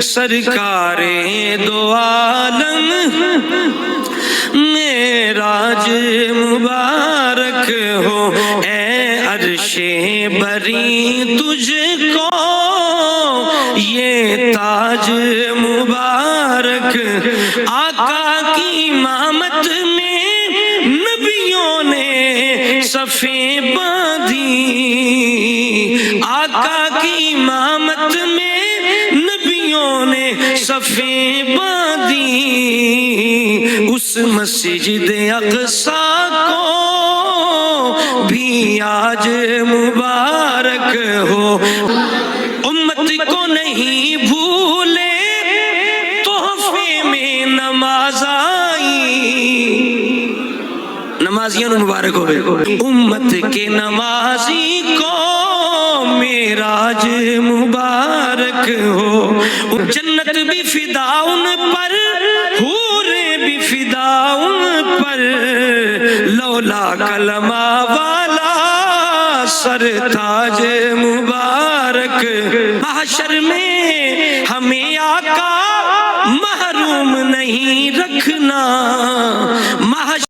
سرکار دو عالم معراج مبارک ہو، اے عرش بری تجھ کو یہ تاج مبارک۔ آقا کی امامت میں نبیوں نے صفیں باندھی، آقا کی امامت میں نبیوں نے صفیں باندھی۔ اس مسجد اقصیٰ کو بھی آج مبارک ہو، امت کو نہیں بھولے تحفے میں نماز آئی، نمازیوں نے مبارک ہو امت کے نمازی کو معراج مبارک ہو۔ جنت بھی فدا ان پر، حوریں بھی فدا ان پر، لولا کلمہ والا سر تاج مبارک۔ محشر میں ہمیں آقا محروم نہیں رکھنا،